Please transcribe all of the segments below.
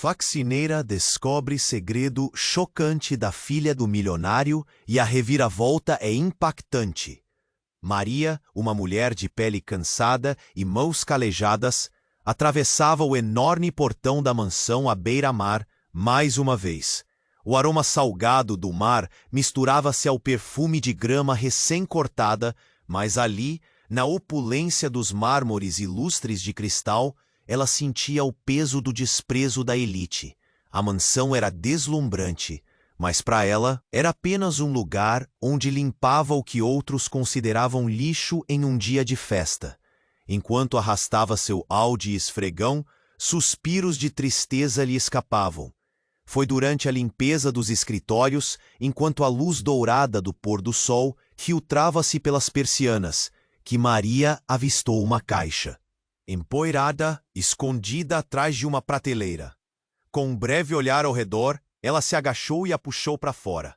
Faxineira descobre segredo chocante da filha do milionário e a reviravolta é impactante. Maria, uma mulher de pele cansada e mãos calejadas, atravessava o enorme portão da mansão à beira-mar mais uma vez. O aroma salgado do mar misturava-se ao perfume de grama recém-cortada, mas ali, na opulência dos mármores e lustres de cristal, ela sentia o peso do desprezo da elite. A mansão era deslumbrante, mas para ela era apenas um lugar onde limpava o que outros consideravam lixo em um dia de festa. Enquanto arrastava seu Audi esfregão, suspiros de tristeza lhe escapavam. Foi durante a limpeza dos escritórios, enquanto a luz dourada do pôr-do-sol filtrava-se pelas persianas, que Maria avistou uma caixa. Empoeirada, escondida atrás de uma prateleira. Com um breve olhar ao redor, ela se agachou e a puxou para fora.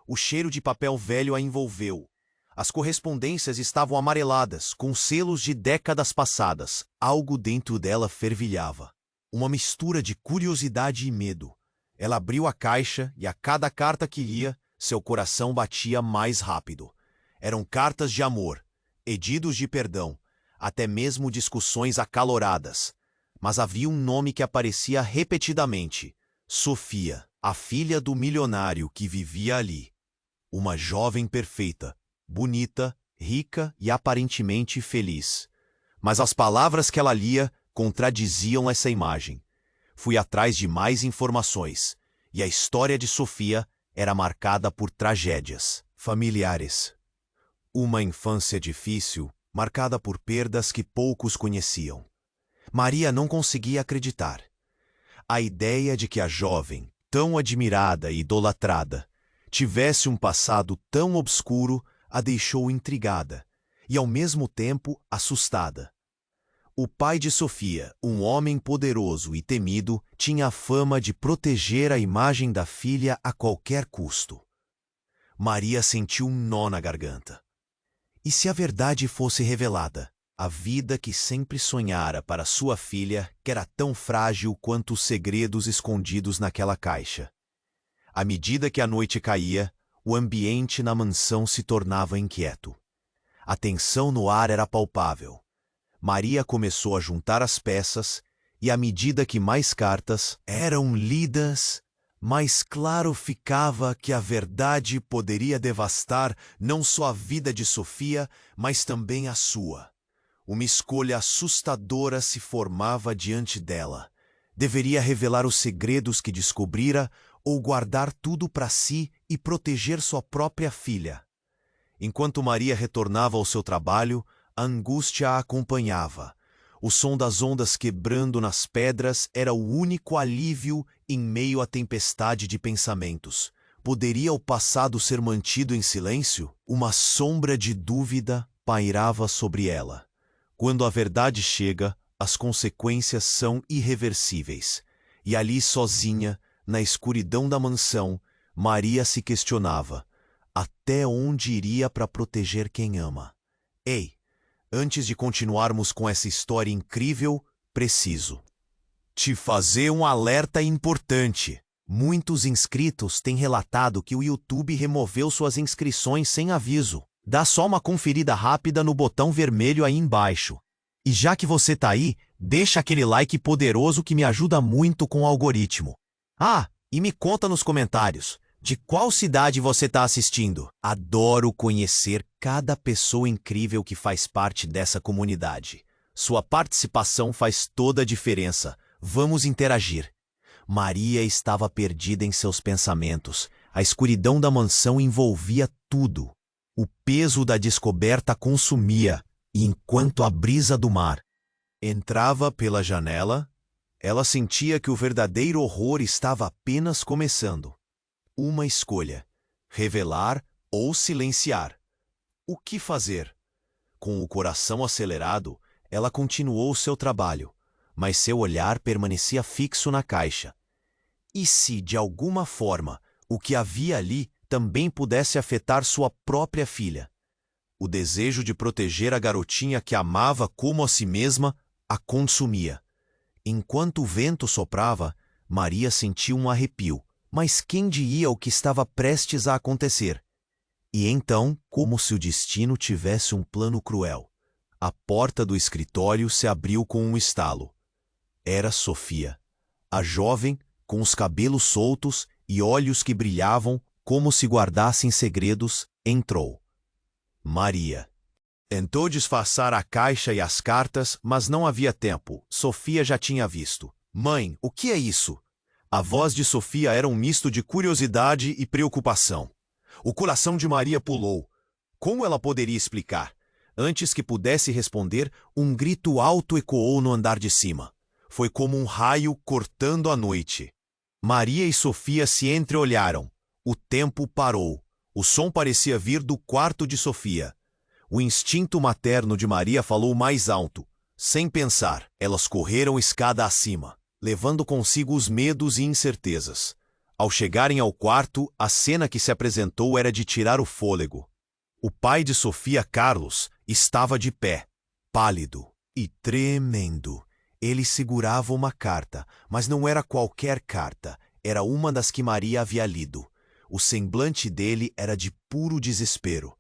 O cheiro de papel velho a envolveu. As correspondências estavam amareladas, com selos de décadas passadas. Algo dentro dela fervilhava. Uma mistura de curiosidade e medo. Ela abriu a caixa e a cada carta que lia, seu coração batia mais rápido. Eram cartas de amor, pedidos de perdão, até mesmo discussões acaloradas. Mas havia um nome que aparecia repetidamente: Sofia, a filha do milionário que vivia ali. Uma jovem perfeita, bonita, rica e aparentemente feliz. Mas as palavras que ela lia contradiziam essa imagem. Fui atrás de mais informações, e a história de Sofia era marcada por tragédias familiares. Uma infância difícil, marcada por perdas que poucos conheciam. Maria não conseguia acreditar. A ideia de que a jovem, tão admirada e idolatrada, tivesse um passado tão obscuro a deixou intrigada e, ao mesmo tempo, assustada. O pai de Sofia, um homem poderoso e temido, tinha a fama de proteger a imagem da filha a qualquer custo. Maria sentiu um nó na garganta. E se a verdade fosse revelada? A vida que sempre sonhara para sua filha, que era tão frágil quanto os segredos escondidos naquela caixa. À medida que a noite caía, o ambiente na mansão se tornava inquieto. A tensão no ar era palpável. Maria começou a juntar as peças, e à medida que mais cartas eram lidas, mais claro ficava que a verdade poderia devastar não só a vida de Sofia, mas também a sua. Uma escolha assustadora se formava diante dela. Deveria revelar os segredos que descobrira ou guardar tudo para si e proteger sua própria filha. Enquanto Maria retornava ao seu trabalho, a angústia a acompanhava. O som das ondas quebrando nas pedras era o único alívio em meio à tempestade de pensamentos. Poderia o passado ser mantido em silêncio? Uma sombra de dúvida pairava sobre ela. Quando a verdade chega, as consequências são irreversíveis. E ali sozinha, na escuridão da mansão, Maria se questionava: até onde iria para proteger quem ama? Ei! Antes de continuarmos com essa história incrível, preciso te fazer um alerta importante. Muitos inscritos têm relatado que o YouTube removeu suas inscrições sem aviso. Dá só uma conferida rápida no botão vermelho aí embaixo. E já que você tá aí, deixa aquele like poderoso que me ajuda muito com o algoritmo. Ah, e me conta nos comentários, de qual cidade você está assistindo? Adoro conhecer cada pessoa incrível que faz parte dessa comunidade. Sua participação faz toda a diferença. Vamos interagir. Maria estava perdida em seus pensamentos. A escuridão da mansão envolvia tudo. O peso da descoberta a consumia, e enquanto a brisa do mar entrava pela janela, ela sentia que o verdadeiro horror estava apenas começando. Uma escolha: revelar ou silenciar. O que fazer? Com o coração acelerado, ela continuou seu trabalho, mas seu olhar permanecia fixo na caixa. E se, de alguma forma, o que havia ali também pudesse afetar sua própria filha? O desejo de proteger a garotinha que amava como a si mesma a consumia. Enquanto o vento soprava, Maria sentiu um arrepio, mas quem diria o que estava prestes a acontecer? E então, como se o destino tivesse um plano cruel, a porta do escritório se abriu com um estalo. Era Sofia. A jovem, com os cabelos soltos e olhos que brilhavam como se guardassem segredos, entrou. Maria. Tentou disfarçar a caixa e as cartas, mas não havia tempo. Sofia já tinha visto. Mãe, o que é isso? A voz de Sofia era um misto de curiosidade e preocupação. O coração de Maria pulou. Como ela poderia explicar? Antes que pudesse responder, um grito alto ecoou no andar de cima. Foi como um raio cortando a noite. Maria e Sofia se entreolharam. O tempo parou. O som parecia vir do quarto de Sofia. O instinto materno de Maria falou mais alto. Sem pensar, elas correram escada acima, levando consigo os medos e incertezas. Ao chegarem ao quarto, a cena que se apresentou era de tirar o fôlego. O pai de Sofia, Carlos, estava de pé, pálido e tremendo. Ele segurava uma carta, mas não era qualquer carta, era uma das que Maria havia lido. O semblante dele era de puro desespero.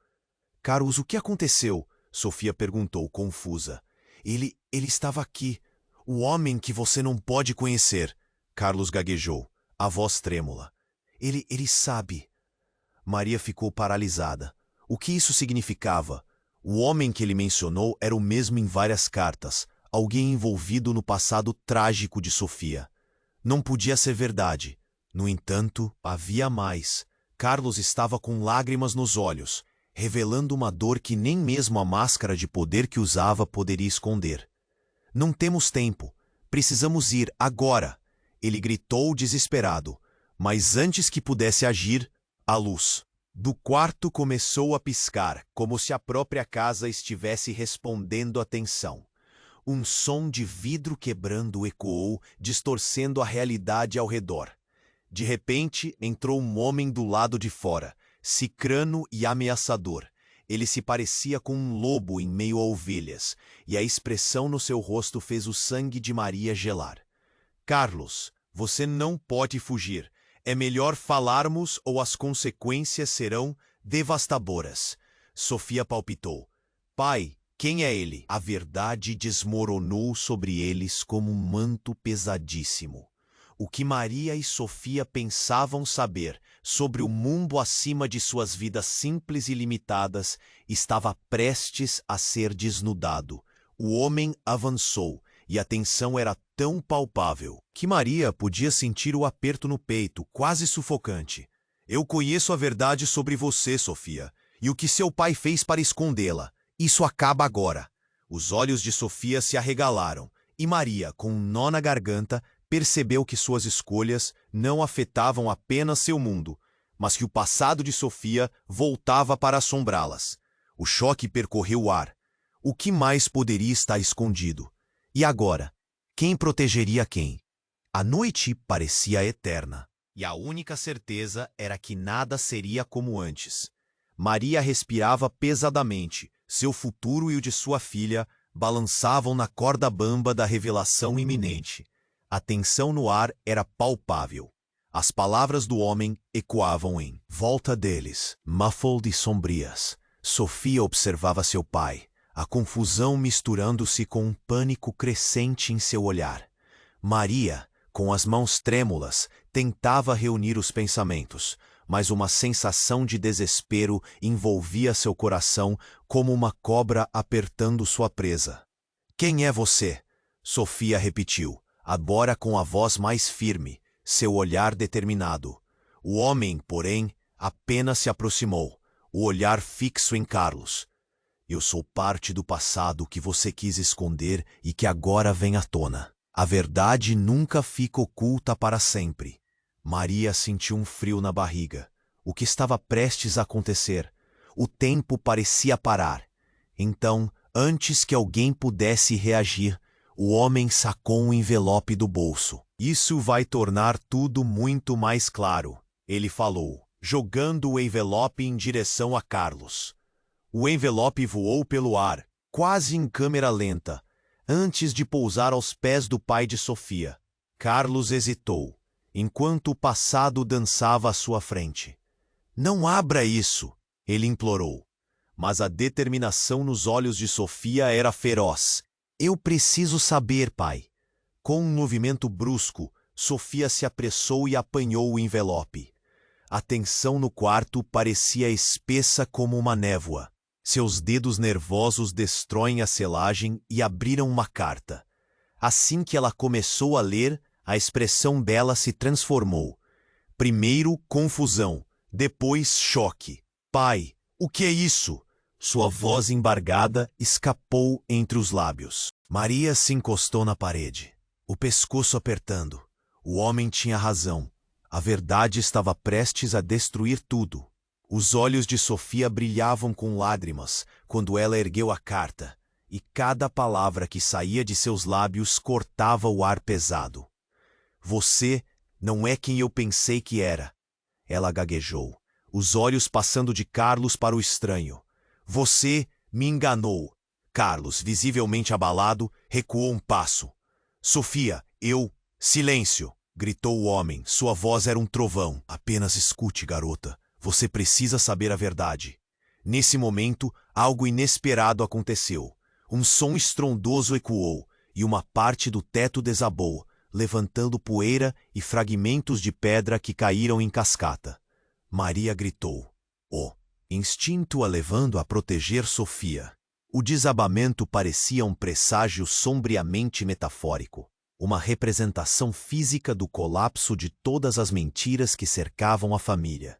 Carlos, o que aconteceu? Sofia perguntou, confusa. Ele estava aqui. O homem que você não pode conhecer. Carlos gaguejou, a voz trêmula. Ele sabe. Maria ficou paralisada. O que isso significava? O homem que ele mencionou era o mesmo em várias cartas, alguém envolvido no passado trágico de Sofia. Não podia ser verdade. No entanto, havia mais. Carlos estava com lágrimas nos olhos, revelando uma dor que nem mesmo a máscara de poder que usava poderia esconder. Não temos tempo. Precisamos ir agora. Ele gritou desesperado, mas antes que pudesse agir, a luz do quarto começou a piscar, como se a própria casa estivesse respondendo à tensão. Um som de vidro quebrando ecoou, distorcendo a realidade ao redor. De repente, entrou um homem do lado de fora, cicrano e ameaçador. Ele se parecia com um lobo em meio a ovelhas, e a expressão no seu rosto fez o sangue de Maria gelar. Carlos, você não pode fugir. É melhor falarmos ou as consequências serão devastadoras. Sofia palpitou. Pai, quem é ele? A verdade desmoronou sobre eles como um manto pesadíssimo. O que Maria e Sofia pensavam saber sobre o mundo acima de suas vidas simples e limitadas estava prestes a ser desnudado. O homem avançou, e a tensão era tão palpável que Maria podia sentir o aperto no peito, quase sufocante. Eu conheço a verdade sobre você, Sofia, e o que seu pai fez para escondê-la. Isso acaba agora. Os olhos de Sofia se arregalaram, e Maria, com um nó na garganta, percebeu que suas escolhas não afetavam apenas seu mundo, mas que o passado de Sofia voltava para assombrá-las. O choque percorreu o ar. O que mais poderia estar escondido? E agora? Quem protegeria quem? A noite parecia eterna, e a única certeza era que nada seria como antes. Maria respirava pesadamente. Seu futuro e o de sua filha balançavam na corda bamba da revelação iminente. A tensão no ar era palpável. As palavras do homem ecoavam em volta deles, muffled e sombrias. Sofia observava seu pai, a confusão misturando-se com um pânico crescente em seu olhar. Maria, com as mãos trêmulas, tentava reunir os pensamentos, mas uma sensação de desespero envolvia seu coração como uma cobra apertando sua presa. Quem é você? Sofia repetiu, agora com a voz mais firme, seu olhar determinado. O homem, porém, apenas se aproximou, o olhar fixo em Carlos. Eu sou parte do passado que você quis esconder e que agora vem à tona. A verdade nunca fica oculta para sempre. Maria sentiu um frio na barriga. O que estava prestes a acontecer? O tempo parecia parar. Então, antes que alguém pudesse reagir, o homem sacou um envelope do bolso. Isso vai tornar tudo muito mais claro, ele falou, jogando o envelope em direção a Carlos. O envelope voou pelo ar, quase em câmera lenta, antes de pousar aos pés do pai de Sofia. Carlos hesitou, enquanto o passado dançava à sua frente. Não abra isso, ele implorou. Mas a determinação nos olhos de Sofia era feroz. Eu preciso saber, pai. Com um movimento brusco, Sofia se apressou e apanhou o envelope. A tensão no quarto parecia espessa como uma névoa. Seus dedos nervosos destroem a selagem e abriram uma carta. Assim que ela começou a ler, a expressão dela se transformou. Primeiro, confusão. Depois, choque. Pai, o que é isso? Sua voz embargada escapou entre os lábios. Maria se encostou na parede, o pescoço apertando. O homem tinha razão. A verdade estava prestes a destruir tudo. Os olhos de Sofia brilhavam com lágrimas quando ela ergueu a carta, e cada palavra que saía de seus lábios cortava o ar pesado. Você não é quem eu pensei que era. Ela gaguejou, os olhos passando de Carlos para o estranho. Você me enganou. Carlos, visivelmente abalado, recuou um passo. Sofia, Silêncio! Gritou o homem. Sua voz era um trovão. Apenas escute, garota. Você precisa saber a verdade. Nesse momento, algo inesperado aconteceu. Um som estrondoso ecoou, e uma parte do teto desabou, levantando poeira e fragmentos de pedra que caíram em cascata. Maria gritou. O instinto a levando a proteger Sofia. O desabamento parecia um presságio sombriamente metafórico, uma representação física do colapso de todas as mentiras que cercavam a família.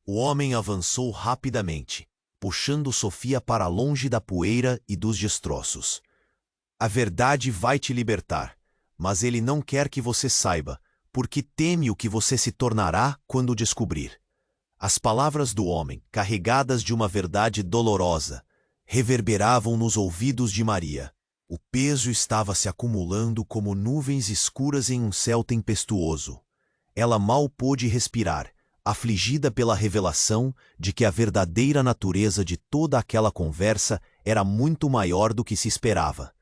O homem avançou rapidamente, puxando Sofia para longe da poeira e dos destroços. A verdade vai te libertar, mas ele não quer que você saiba, porque teme o que você se tornará quando descobrir. As palavras do homem, carregadas de uma verdade dolorosa, reverberavam nos ouvidos de Maria. O peso estava se acumulando como nuvens escuras em um céu tempestuoso. Ela mal pôde respirar, afligida pela revelação de que a verdadeira natureza de toda aquela conversa era muito maior do que se esperava.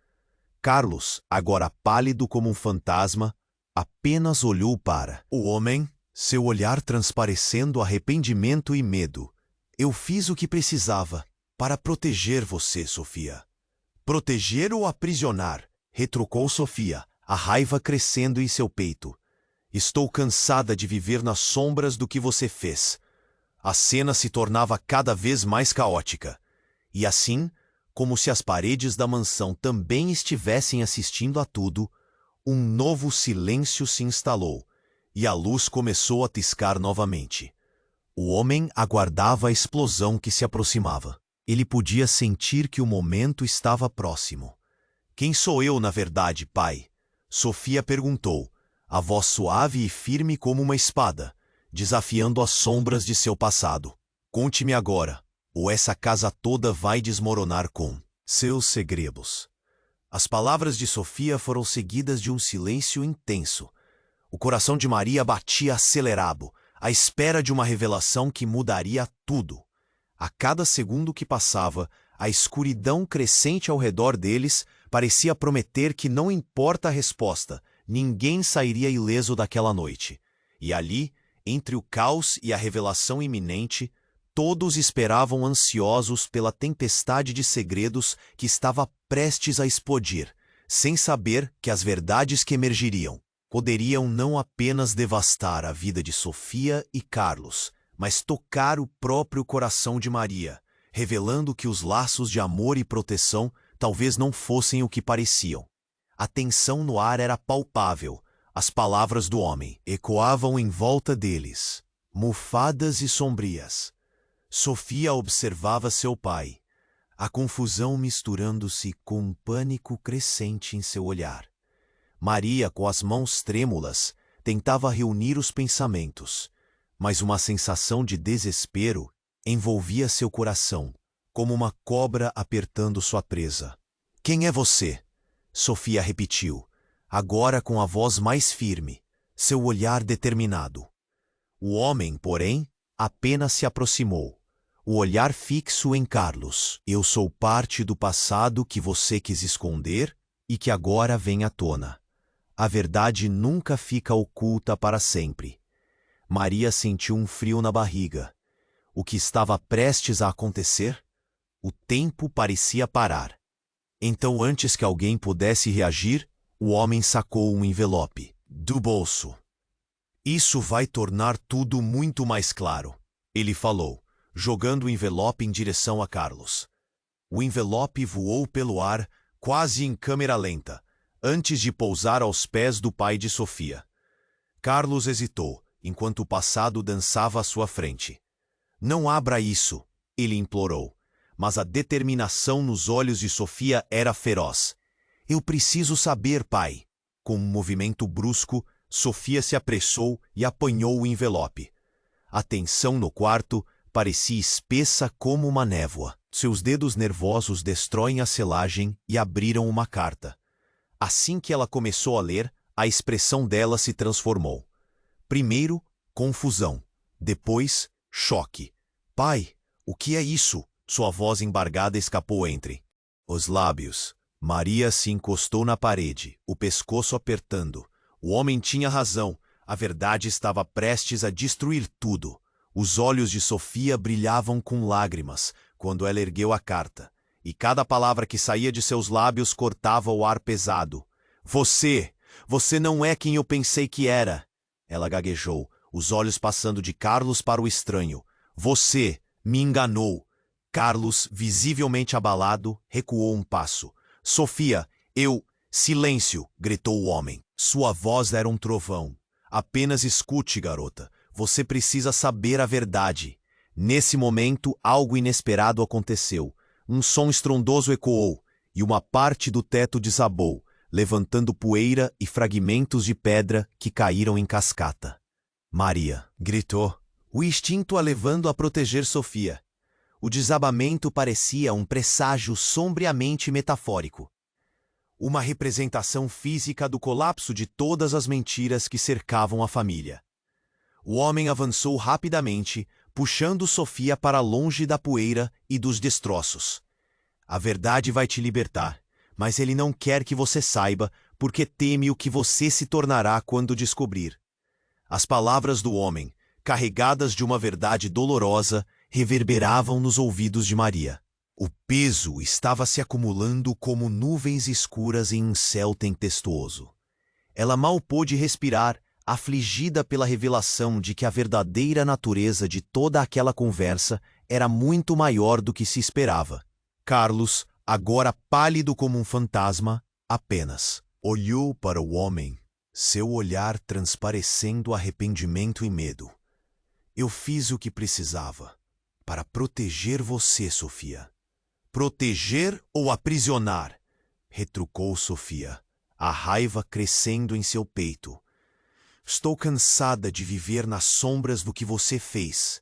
Carlos, agora pálido como um fantasma, apenas olhou para o homem, seu olhar transparecendo arrependimento e medo. Eu fiz o que precisava para proteger você, Sofia. Proteger ou aprisionar? Retrucou Sofia, a raiva crescendo em seu peito. Estou cansada de viver nas sombras do que você fez. A cena se tornava cada vez mais caótica. E assim, como se as paredes da mansão também estivessem assistindo a tudo, um novo silêncio se instalou, e a luz começou a piscar novamente. O homem aguardava a explosão que se aproximava. Ele podia sentir que o momento estava próximo. Quem sou eu, na verdade, pai? Sofia perguntou, a voz suave e firme como uma espada, desafiando as sombras de seu passado. Conte-me agora, ou essa casa toda vai desmoronar com seus segredos. As palavras de Sofia foram seguidas de um silêncio intenso. O coração de Maria batia acelerado, à espera de uma revelação que mudaria tudo. A cada segundo que passava, a escuridão crescente ao redor deles parecia prometer que não importa a resposta, ninguém sairia ileso daquela noite. E ali, entre o caos e a revelação iminente, todos esperavam ansiosos pela tempestade de segredos que estava prestes a explodir, sem saber que as verdades que emergiriam poderiam não apenas devastar a vida de Sofia e Carlos, mas tocar o próprio coração de Maria, revelando que os laços de amor e proteção talvez não fossem o que pareciam. A tensão no ar era palpável. As palavras do homem ecoavam em volta deles, mofadas e sombrias. Sofia observava seu pai, a confusão misturando-se com um pânico crescente em seu olhar. Maria, com as mãos trêmulas, tentava reunir os pensamentos, mas uma sensação de desespero envolvia seu coração, como uma cobra apertando sua presa. Quem é você? Sofia repetiu, agora com a voz mais firme, seu olhar determinado. O homem, porém, apenas se aproximou, o olhar fixo em Carlos. Eu sou parte do passado que você quis esconder e que agora vem à tona. A verdade nunca fica oculta para sempre. Maria sentiu um frio na barriga. O que estava prestes a acontecer? O tempo parecia parar. Então, antes que alguém pudesse reagir, o homem sacou um envelope do bolso. Isso vai tornar tudo muito mais claro, ele falou, jogando o envelope em direção a Carlos. O envelope voou pelo ar, quase em câmera lenta, antes de pousar aos pés do pai de Sofia. Carlos hesitou, enquanto o passado dançava à sua frente. Não abra isso, ele implorou, mas a determinação nos olhos de Sofia era feroz. Eu preciso saber, pai. Com um movimento brusco, Sofia se apressou e apanhou o envelope. A tensão no quarto parecia espessa como uma névoa. Seus dedos nervosos destroem a selagem e abriram uma carta. Assim que ela começou a ler, a expressão dela se transformou. Primeiro, confusão. Depois, choque. Pai, o que é isso? Sua voz embargada escapou entre os lábios. Maria se encostou na parede, o pescoço apertando. O homem tinha razão. A verdade estava prestes a destruir tudo. Os olhos de Sofia brilhavam com lágrimas quando ela ergueu a carta, e cada palavra que saía de seus lábios cortava o ar pesado. Você não é quem eu pensei que era. Ela gaguejou, os olhos passando de Carlos para o estranho. Você me enganou. Carlos, visivelmente abalado, recuou um passo. Sofia, Silêncio, gritou o homem. Sua voz era um trovão. Apenas escute, garota. Você precisa saber a verdade. Nesse momento, algo inesperado aconteceu. Um som estrondoso ecoou, e uma parte do teto desabou, levantando poeira e fragmentos de pedra que caíram em cascata. Maria gritou, o instinto a levando a proteger Sofia. O desabamento parecia um presságio sombriamente metafórico. Uma representação física do colapso de todas as mentiras que cercavam a família. O homem avançou rapidamente, puxando Sofia para longe da poeira e dos destroços. A verdade vai te libertar, mas ele não quer que você saiba, porque teme o que você se tornará quando descobrir. As palavras do homem, carregadas de uma verdade dolorosa, reverberavam nos ouvidos de Maria. O peso estava se acumulando como nuvens escuras em um céu tempestuoso. Ela mal pôde respirar, afligida pela revelação de que a verdadeira natureza de toda aquela conversa era muito maior do que se esperava. Carlos, agora pálido como um fantasma, apenas olhou para o homem, seu olhar transparecendo arrependimento e medo. Eu fiz o que precisava para proteger você, Sofia. Proteger ou aprisionar? Retrucou Sofia, a raiva crescendo em seu peito. Estou cansada de viver nas sombras do que você fez.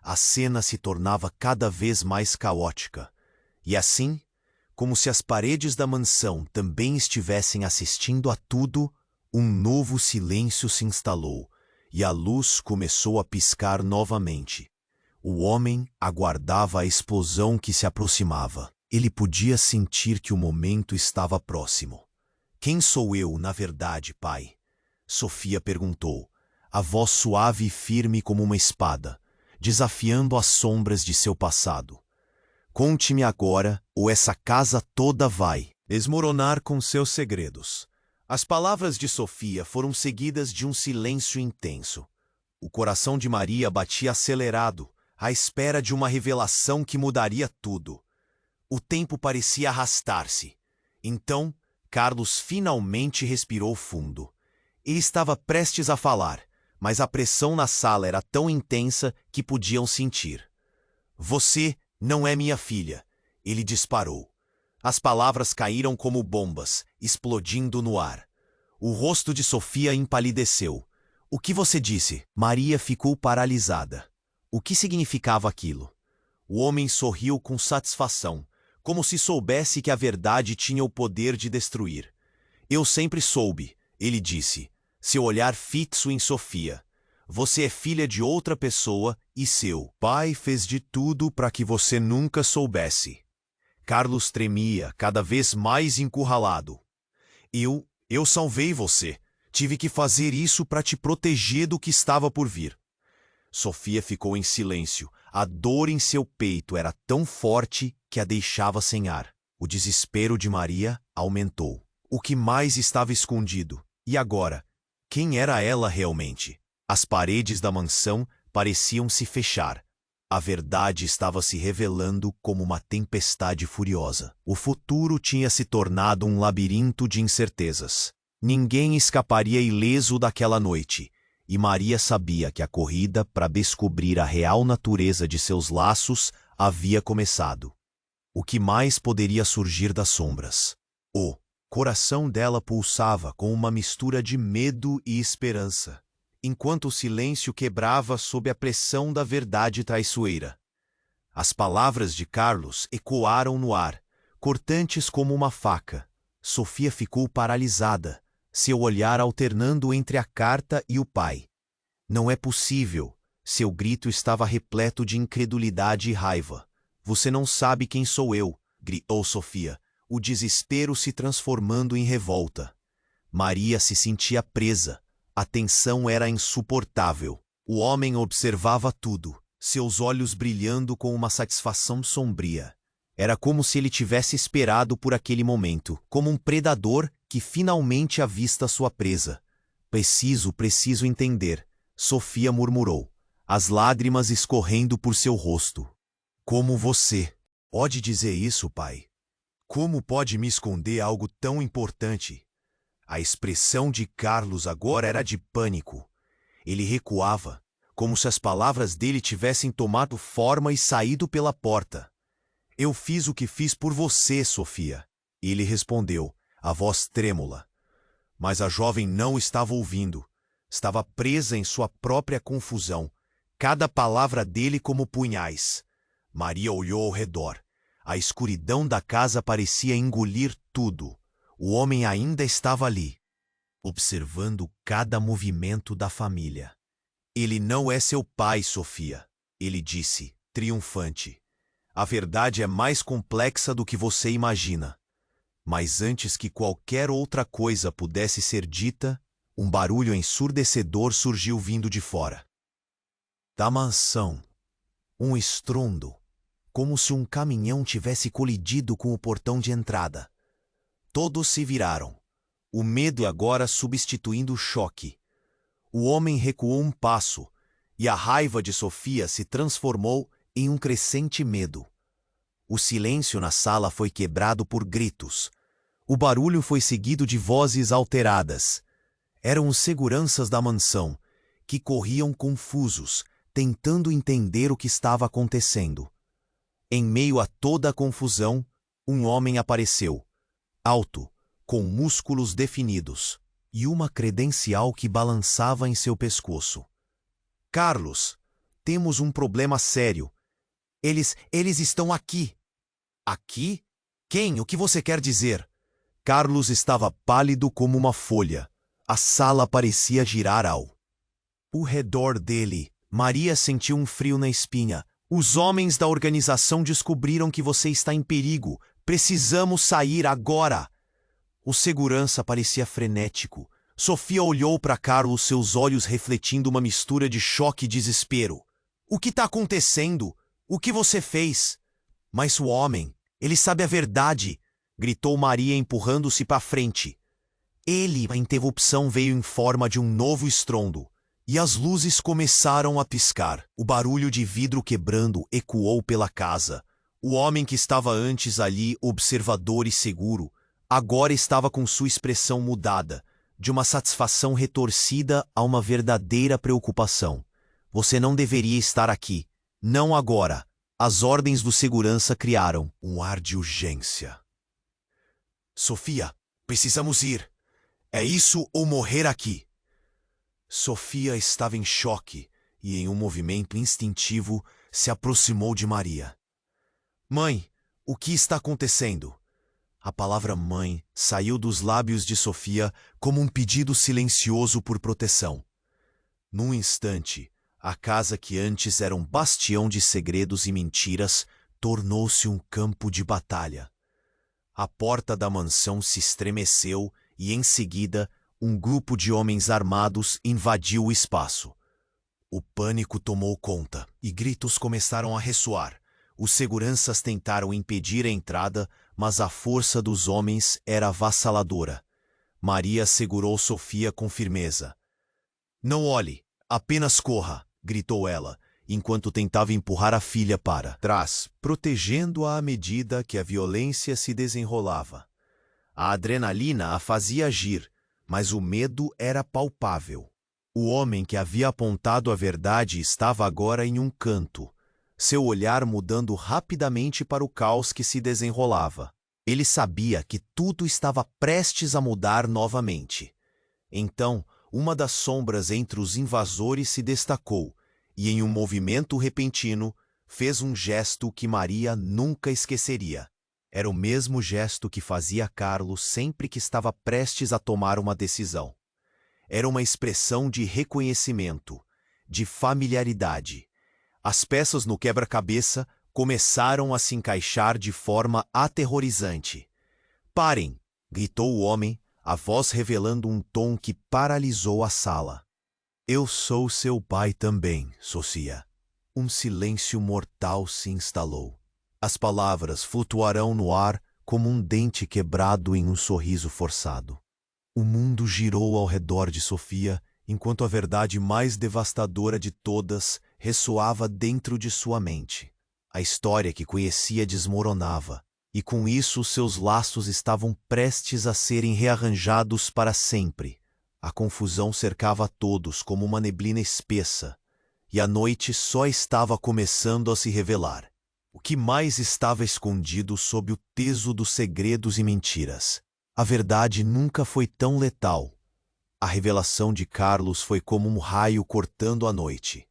A cena se tornava cada vez mais caótica, e assim, como se as paredes da mansão também estivessem assistindo a tudo, um novo silêncio se instalou, e a luz começou a piscar novamente. O homem aguardava a explosão que se aproximava. Ele podia sentir que o momento estava próximo. Quem sou eu, na verdade, pai? Sofia perguntou, a voz suave e firme como uma espada, desafiando as sombras de seu passado. Conte-me agora, ou essa casa toda vai desmoronar com seus segredos. As palavras de Sofia foram seguidas de um silêncio intenso. O coração de Maria batia acelerado, à espera de uma revelação que mudaria tudo. O tempo parecia arrastar-se. Então, Carlos finalmente respirou fundo. Ele estava prestes a falar, mas a pressão na sala era tão intensa que podiam sentir. Você não é minha filha, ele disparou. As palavras caíram como bombas, explodindo no ar. O rosto de Sofia empalideceu. O que você disse? Maria ficou paralisada. O que significava aquilo? O homem sorriu com satisfação, como se soubesse que a verdade tinha o poder de destruir. Eu sempre soube, ele disse, seu olhar fixo em Sofia. Você é filha de outra pessoa e seu pai fez de tudo para que você nunca soubesse. Carlos tremia, cada vez mais encurralado. Eu salvei você. Tive que fazer isso para te proteger do que estava por vir. Sofia ficou em silêncio. A dor em seu peito era tão forte que a deixava sem ar. O desespero de Maria aumentou. O que mais estava escondido? E agora? Quem era ela realmente? As paredes da mansão pareciam se fechar. A verdade estava se revelando como uma tempestade furiosa. O futuro tinha se tornado um labirinto de incertezas. Ninguém escaparia ileso daquela noite, e Maria sabia que a corrida para descobrir a real natureza de seus laços havia começado. O que mais poderia surgir das sombras? O coração dela pulsava com uma mistura de medo e esperança, enquanto o silêncio quebrava sob a pressão da verdade traiçoeira. As palavras de Carlos ecoaram no ar, cortantes como uma faca. Sofia ficou paralisada, seu olhar alternando entre a carta e o pai. Não é possível. Seu grito estava repleto de incredulidade e raiva. Você não sabe quem sou eu, gritou Sofia, o desespero se transformando em revolta. Maria se sentia presa. A tensão era insuportável. O homem observava tudo, seus olhos brilhando com uma satisfação sombria. Era como se ele tivesse esperado por aquele momento, como um predador que finalmente avista sua presa. Preciso entender, Sofia murmurou, as lágrimas escorrendo por seu rosto. Como você pode dizer isso, pai? Como pode me esconder algo tão importante? A expressão de Carlos agora era de pânico. Ele recuava, como se as palavras dele tivessem tomado forma e saído pela porta. Eu fiz o que fiz por você, Sofia. Ele respondeu, a voz trêmula. Mas a jovem não estava ouvindo. Estava presa em sua própria confusão, cada palavra dele como punhais. Maria olhou ao redor. A escuridão da casa parecia engolir tudo. O homem ainda estava ali, observando cada movimento da família. Ele não é seu pai, Sofia, ele disse, triunfante. A verdade é mais complexa do que você imagina. Mas antes que qualquer outra coisa pudesse ser dita, um barulho ensurdecedor surgiu vindo de fora. Da mansão, um estrondo, como se um caminhão tivesse colidido com o portão de entrada. Todos se viraram, o medo agora substituindo o choque. O homem recuou um passo, e a raiva de Sofia se transformou em um crescente medo. O silêncio na sala foi quebrado por gritos. O barulho foi seguido de vozes alteradas. Eram os seguranças da mansão, que corriam confusos, tentando entender o que estava acontecendo. Em meio a toda a confusão, um homem apareceu, alto, com músculos definidos, e uma credencial que balançava em seu pescoço. Carlos, temos um problema sério. Eles estão aqui. Aqui? Quem? O que você quer dizer? Carlos estava pálido como uma folha. A sala parecia girar ao redor dele. Maria sentiu um frio na espinha. Os homens da organização descobriram que você está em perigo. Precisamos sair agora. O segurança parecia frenético. Sofia olhou para Carlos, seus olhos refletindo uma mistura de choque e desespero. O que está acontecendo? O que você fez? Mas o homem, ele sabe a verdade, gritou Maria empurrando-se para frente. A interrupção veio em forma de um novo estrondo, e as luzes começaram a piscar. O barulho de vidro quebrando ecoou pela casa. O homem que estava antes ali, observador e seguro, agora estava com sua expressão mudada, de uma satisfação retorcida a uma verdadeira preocupação. Você não deveria estar aqui. Não agora. As ordens do segurança criaram um ar de urgência. Sofia, precisamos ir. É isso ou morrer aqui. Sofia estava em choque e, em um movimento instintivo, se aproximou de Maria. Mãe, o que está acontecendo? A palavra mãe saiu dos lábios de Sofia como um pedido silencioso por proteção. Num instante, a casa que antes era um bastião de segredos e mentiras tornou-se um campo de batalha. A porta da mansão se estremeceu e em seguida um grupo de homens armados invadiu o espaço. O pânico tomou conta e gritos começaram a ressoar. Os seguranças tentaram impedir a entrada, mas a força dos homens era avassaladora. Maria segurou Sofia com firmeza. "Não olhe, apenas corra", gritou ela, enquanto tentava empurrar a filha para trás, protegendo-a à medida que a violência se desenrolava. A adrenalina a fazia agir, mas o medo era palpável. O homem que havia apontado a verdade estava agora em um canto, seu olhar mudando rapidamente para o caos que se desenrolava. Ele sabia que tudo estava prestes a mudar novamente. Então, uma das sombras entre os invasores se destacou e, em um movimento repentino, fez um gesto que Maria nunca esqueceria. Era o mesmo gesto que fazia Carlos sempre que estava prestes a tomar uma decisão. Era uma expressão de reconhecimento, de familiaridade. As peças no quebra-cabeça começaram a se encaixar de forma aterrorizante. "Parem!" gritou o homem, a voz revelando um tom que paralisou a sala. "Eu sou seu pai também, Sofia." Um silêncio mortal se instalou. As palavras flutuarão no ar como um dente quebrado em um sorriso forçado. O mundo girou ao redor de Sofia, enquanto a verdade mais devastadora de todas ressoava dentro de sua mente. A história que conhecia desmoronava, e com isso seus laços estavam prestes a serem rearranjados para sempre. A confusão cercava a todos como uma neblina espessa, e a noite só estava começando a se revelar. O que mais estava escondido sob o peso dos segredos e mentiras? A verdade nunca foi tão letal. A revelação de Carlos foi como um raio cortando a noite.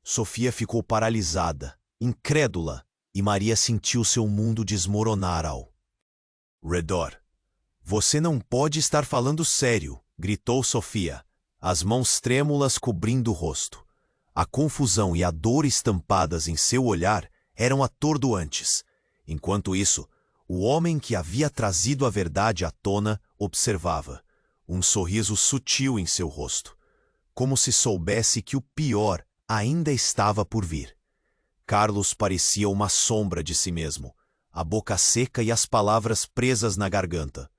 Sofia ficou paralisada, incrédula, e Maria sentiu seu mundo desmoronar ao redor. "Você não pode estar falando sério", gritou Sofia, as mãos trêmulas cobrindo o rosto. A confusão e a dor estampadas em seu olhar eram atordoantes. Enquanto isso, o homem que havia trazido a verdade à tona observava, um sorriso sutil em seu rosto, como se soubesse que o pior ainda estava por vir. Carlos parecia uma sombra de si mesmo, a boca seca e as palavras presas na garganta.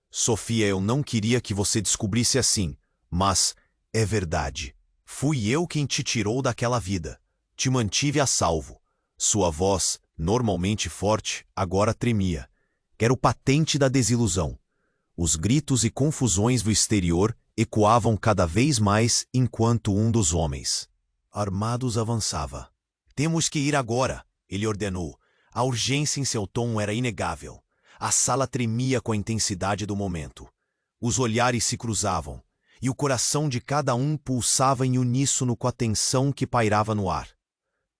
"Sofia, eu não queria que você descobrisse assim, mas é verdade. Fui eu quem te tirou daquela vida. Te mantive a salvo." Sua voz, normalmente forte, agora tremia. Era o patente da desilusão. Os gritos e confusões do exterior ecoavam cada vez mais enquanto um dos homens armados avançava. "Temos que ir agora", ele ordenou. A urgência em seu tom era inegável. A sala tremia com a intensidade do momento. Os olhares se cruzavam, e o coração de cada um pulsava em uníssono com a tensão que pairava no ar.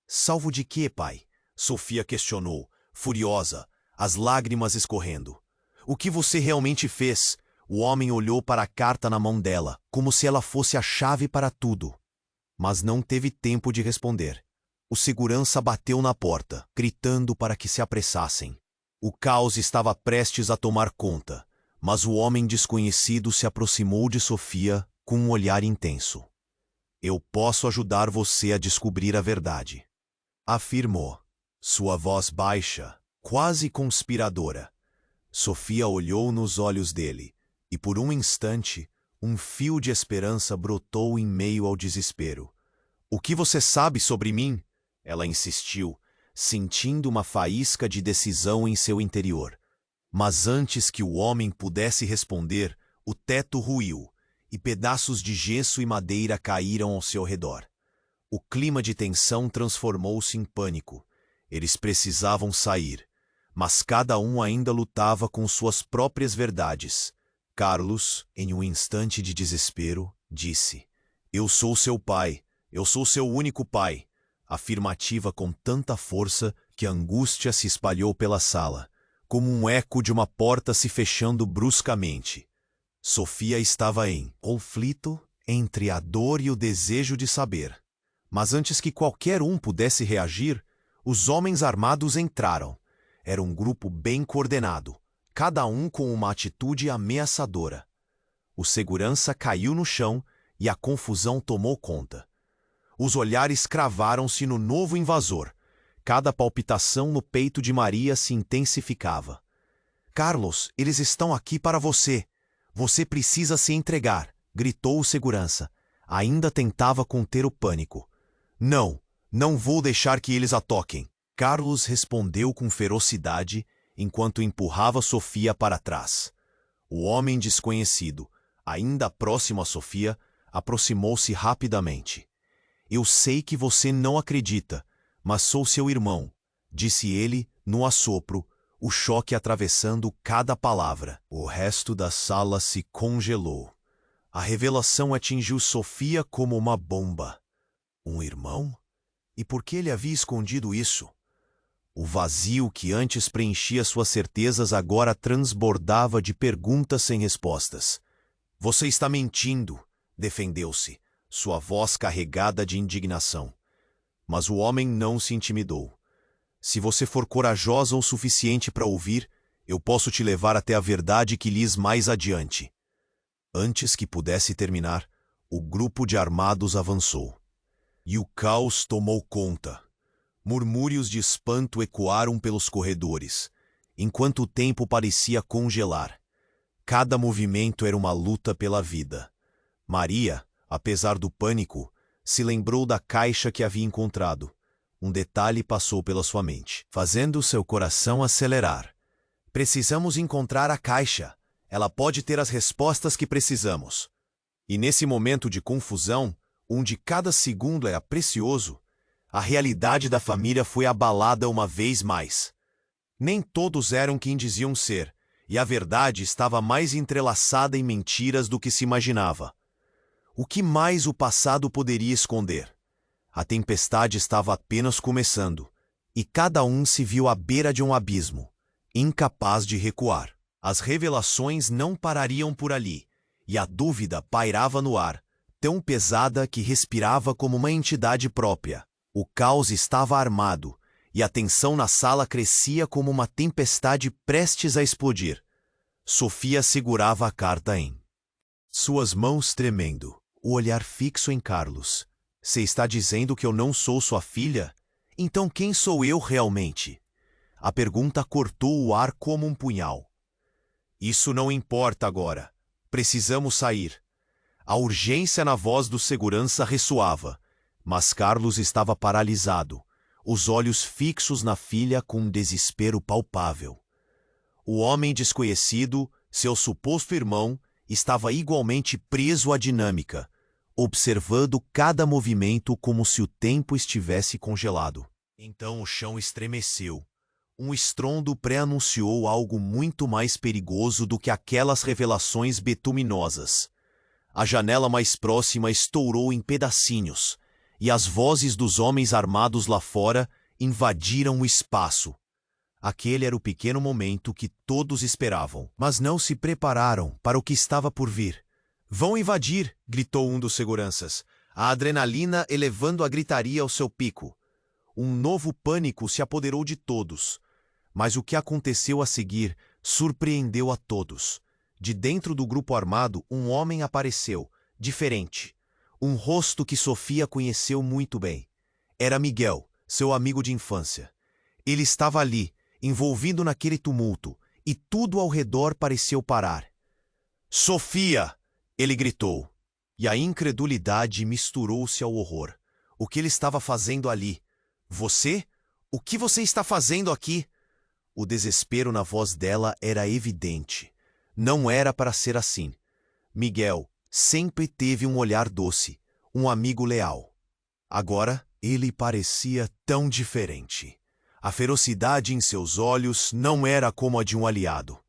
"Salvo de quê, pai?" Sofia questionou, furiosa, as lágrimas escorrendo. "O que você realmente fez?" O homem olhou para a carta na mão dela, como se ela fosse a chave para tudo. Mas não teve tempo de responder. O segurança bateu na porta, gritando para que se apressassem. O caos estava prestes a tomar conta, mas o homem desconhecido se aproximou de Sofia com um olhar intenso. "Eu posso ajudar você a descobrir a verdade", afirmou, sua voz baixa, quase conspiradora. Sofia olhou nos olhos dele, e por um instante, um fio de esperança brotou em meio ao desespero. "O que você sabe sobre mim?" ela insistiu, sentindo uma faísca de decisão em seu interior. Mas antes que o homem pudesse responder, o teto ruiu, e pedaços de gesso e madeira caíram ao seu redor. O clima de tensão transformou-se em pânico. Eles precisavam sair, mas cada um ainda lutava com suas próprias verdades. Carlos, em um instante de desespero, disse: "Eu sou seu pai. Eu sou seu único pai." Afirmativa com tanta força que a angústia se espalhou pela sala, como um eco de uma porta se fechando bruscamente. Sofia estava em conflito entre a dor e o desejo de saber. Mas antes que qualquer um pudesse reagir, os homens armados entraram. Era um grupo bem coordenado, cada um com uma atitude ameaçadora. O segurança caiu no chão e a confusão tomou conta. Os olhares cravaram-se no novo invasor. Cada palpitação no peito de Maria se intensificava. "Carlos, eles estão aqui para você. Você precisa se entregar", gritou o segurança. Ainda tentava conter o pânico. "Não, não vou deixar que eles a toquem." Carlos respondeu com ferocidade enquanto empurrava Sofia para trás. O homem desconhecido, ainda próximo a Sofia, aproximou-se rapidamente. "Eu sei que você não acredita, mas sou seu irmão", disse ele no assopro, o choque atravessando cada palavra. O resto da sala se congelou. A revelação atingiu Sofia como uma bomba. Um irmão? E por que ele havia escondido isso? O vazio que antes preenchia suas certezas agora transbordava de perguntas sem respostas. "Você está mentindo", defendeu-se, sua voz carregada de indignação. Mas o homem não se intimidou. "Se você for corajosa o suficiente para ouvir, eu posso te levar até a verdade que lhes mais adiante." Antes que pudesse terminar, o grupo de armados avançou. E o caos tomou conta. Murmúrios de espanto ecoaram pelos corredores, enquanto o tempo parecia congelar. Cada movimento era uma luta pela vida. Maria, apesar do pânico, se lembrou da caixa que havia encontrado. Um detalhe passou pela sua mente, fazendo seu coração acelerar. "Precisamos encontrar a caixa. Ela pode ter as respostas que precisamos." E nesse momento de confusão, onde cada segundo era precioso, a realidade da família foi abalada uma vez mais. Nem todos eram quem diziam ser, e a verdade estava mais entrelaçada em mentiras do que se imaginava. O que mais o passado poderia esconder? A tempestade estava apenas começando, e cada um se viu à beira de um abismo, incapaz de recuar. As revelações não parariam por ali, e a dúvida pairava no ar, tão pesada que respirava como uma entidade própria. O caos estava armado, e a tensão na sala crescia como uma tempestade prestes a explodir. Sofia segurava a carta em suas mãos tremendo, o olhar fixo em Carlos. "Você está dizendo que eu não sou sua filha? Então quem sou eu realmente?" A pergunta cortou o ar como um punhal. "Isso não importa agora. Precisamos sair." A urgência na voz do segurança ressoava, mas Carlos estava paralisado, os olhos fixos na filha com um desespero palpável. O homem desconhecido, seu suposto irmão, estava igualmente preso à dinâmica, observando cada movimento como se o tempo estivesse congelado. Então o chão estremeceu. Um estrondo pré-anunciou algo muito mais perigoso do que aquelas revelações betuminosas. A janela mais próxima estourou em pedacinhos, e as vozes dos homens armados lá fora invadiram o espaço. Aquele era o pequeno momento que todos esperavam, mas não se prepararam para o que estava por vir. "Vão invadir!" gritou um dos seguranças, a adrenalina elevando a gritaria ao seu pico. Um novo pânico se apoderou de todos. Mas o que aconteceu a seguir surpreendeu a todos. De dentro do grupo armado, um homem apareceu, diferente. Um rosto que Sofia conheceu muito bem. Era Miguel, seu amigo de infância. Ele estava ali, envolvido naquele tumulto, e tudo ao redor pareceu parar. "Sofia!" ele gritou. E a incredulidade misturou-se ao horror. O que ele estava fazendo ali? "Você? O que você está fazendo aqui?" O desespero na voz dela era evidente. Não era para ser assim. Miguel sempre teve um olhar doce, um amigo leal. Agora, ele parecia tão diferente. A ferocidade em seus olhos não era como a de um aliado.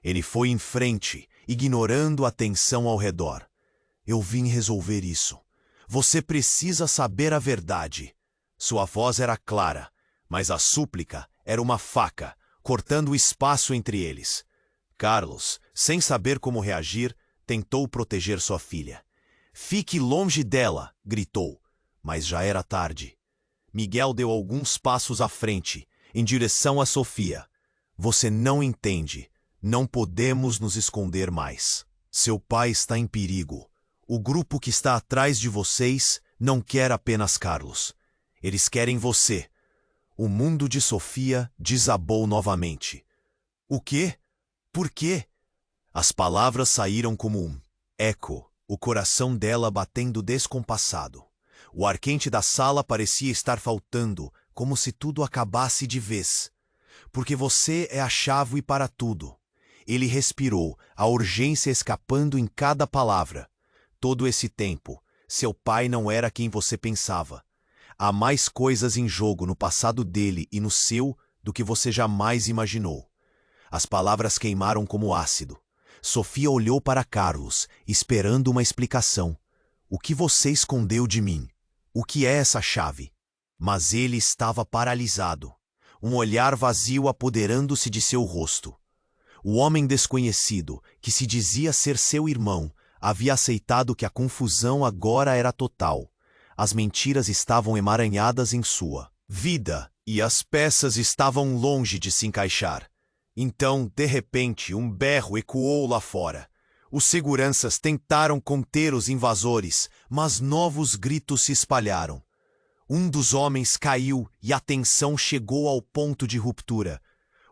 Ele foi em frente, ignorando a tensão ao redor. "Eu vim resolver isso. Você precisa saber a verdade." Sua voz era clara, mas a súplica era uma faca, cortando o espaço entre eles. Carlos, sem saber como reagir, tentou proteger sua filha. "Fique longe dela!" gritou, mas já era tarde. Miguel deu alguns passos à frente, em direção a Sofia. "Você não entende. Não podemos nos esconder mais." Seu pai está em perigo. O grupo que está atrás de vocês não quer apenas Carlos. Eles querem você. O mundo de Sofia desabou novamente. O quê? Por quê? As palavras saíram como um eco, o coração dela batendo descompassado. O ar quente da sala parecia estar faltando, como se tudo acabasse de vez. Porque você é a chave para tudo. Ele respirou, a urgência escapando em cada palavra. Todo esse tempo, seu pai não era quem você pensava. Há mais coisas em jogo no passado dele e no seu do que você jamais imaginou. As palavras queimaram como ácido. Sofia olhou para Carlos, esperando uma explicação. O que você escondeu de mim? O que é essa chave? Mas ele estava paralisado. Um olhar vazio apoderando-se de seu rosto. O homem desconhecido, que se dizia ser seu irmão, havia aceitado que a confusão agora era total. As mentiras estavam emaranhadas em sua vida, e as peças estavam longe de se encaixar. Então, de repente, um berro ecoou lá fora. Os seguranças tentaram conter os invasores, mas novos gritos se espalharam. Um dos homens caiu e a tensão chegou ao ponto de ruptura.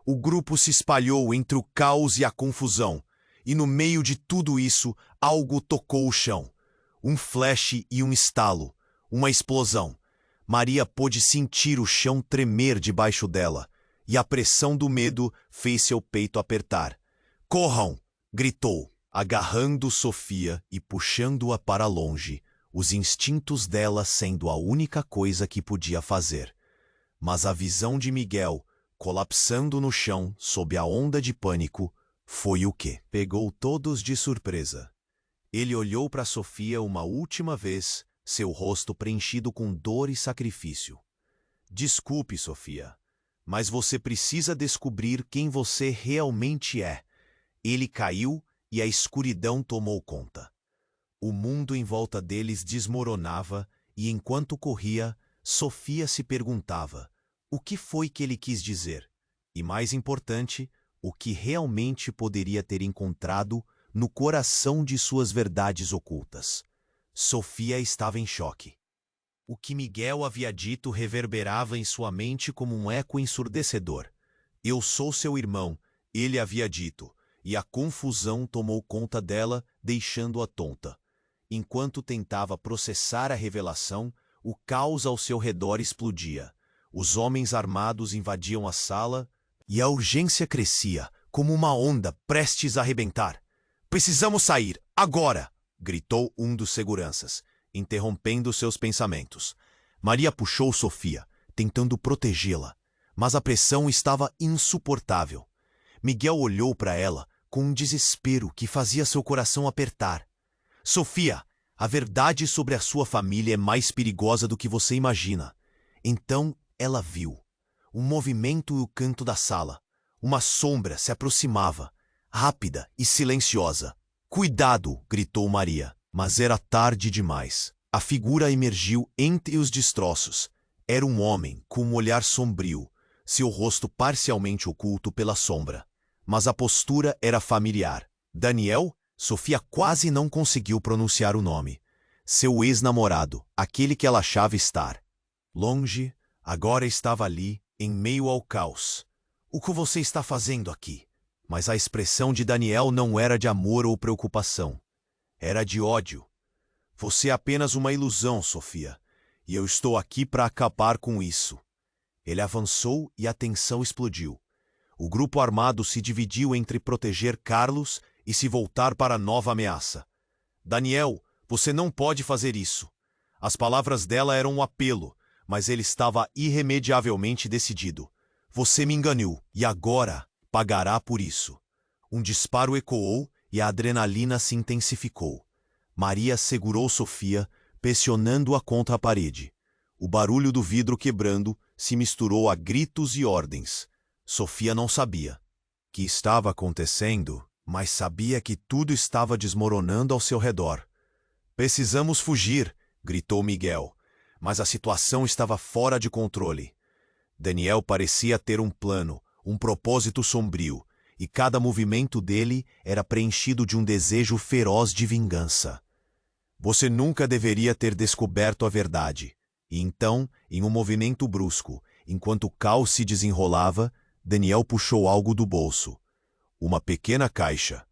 O grupo se espalhou entre o caos e a confusão, e no meio de tudo isso, algo tocou o chão. Um flash e um estalo, uma explosão. Maria pôde sentir o chão tremer debaixo dela, e a pressão do medo fez seu peito apertar. "Corram!" gritou, agarrando Sofia e puxando-a para longe, os instintos dela sendo a única coisa que podia fazer. Mas a visão de Miguel, colapsando no chão sob a onda de pânico, foi o que pegou todos de surpresa. Ele olhou para Sofia uma última vez, seu rosto preenchido com dor e sacrifício. "Desculpe, Sofia, mas você precisa descobrir quem você realmente é." Ele caiu e a escuridão tomou conta. O mundo em volta deles desmoronava e, enquanto corria, Sofia se perguntava o que foi que ele quis dizer e, mais importante, o que realmente poderia ter encontrado no coração de suas verdades ocultas. Sofia estava em choque. O que Miguel havia dito reverberava em sua mente como um eco ensurdecedor. "Eu sou seu irmão", ele havia dito, e a confusão tomou conta dela, deixando-a tonta. Enquanto tentava processar a revelação, o caos ao seu redor explodia. Os homens armados invadiam a sala e a urgência crescia, como uma onda prestes a arrebentar. "Precisamos sair, agora!" gritou um dos seguranças, interrompendo seus pensamentos. Maria puxou Sofia, tentando protegê-la, mas a pressão estava insuportável. Miguel olhou para ela com um desespero que fazia seu coração apertar. "Sofia, a verdade sobre a sua família é mais perigosa do que você imagina." Então ela viu um movimento no canto da sala. Uma sombra se aproximava, rápida e silenciosa. "Cuidado!" gritou Maria, mas era tarde demais. A figura emergiu entre os destroços. Era um homem com um olhar sombrio, seu rosto parcialmente oculto pela sombra. Mas a postura era familiar. Daniel? Sofia quase não conseguiu pronunciar o nome. Seu ex-namorado, aquele que ela achava estar longe, agora estava ali, em meio ao caos. "O que você está fazendo aqui?" Mas a expressão de Daniel não era de amor ou preocupação. Era de ódio. "Você é apenas uma ilusão, Sofia, e eu estou aqui para acabar com isso." Ele avançou e a tensão explodiu. O grupo armado se dividiu entre proteger Carlos e se voltar para a nova ameaça. "Daniel, você não pode fazer isso." As palavras dela eram um apelo, mas ele estava irremediavelmente decidido. "Você me enganou, e agora pagará por isso." Um disparo ecoou e a adrenalina se intensificou. Maria segurou Sofia, pressionando-a contra a parede. O barulho do vidro quebrando se misturou a gritos e ordens. Sofia não sabia o que estava acontecendo, mas sabia que tudo estava desmoronando ao seu redor. "Precisamos fugir", gritou Miguel, mas a situação estava fora de controle. Daniel parecia ter um plano, um propósito sombrio, e cada movimento dele era preenchido de um desejo feroz de vingança. Você nunca deveria ter descoberto a verdade. E então, em um movimento brusco, enquanto o caos se desenrolava, Daniel puxou algo do bolso. Uma pequena caixa.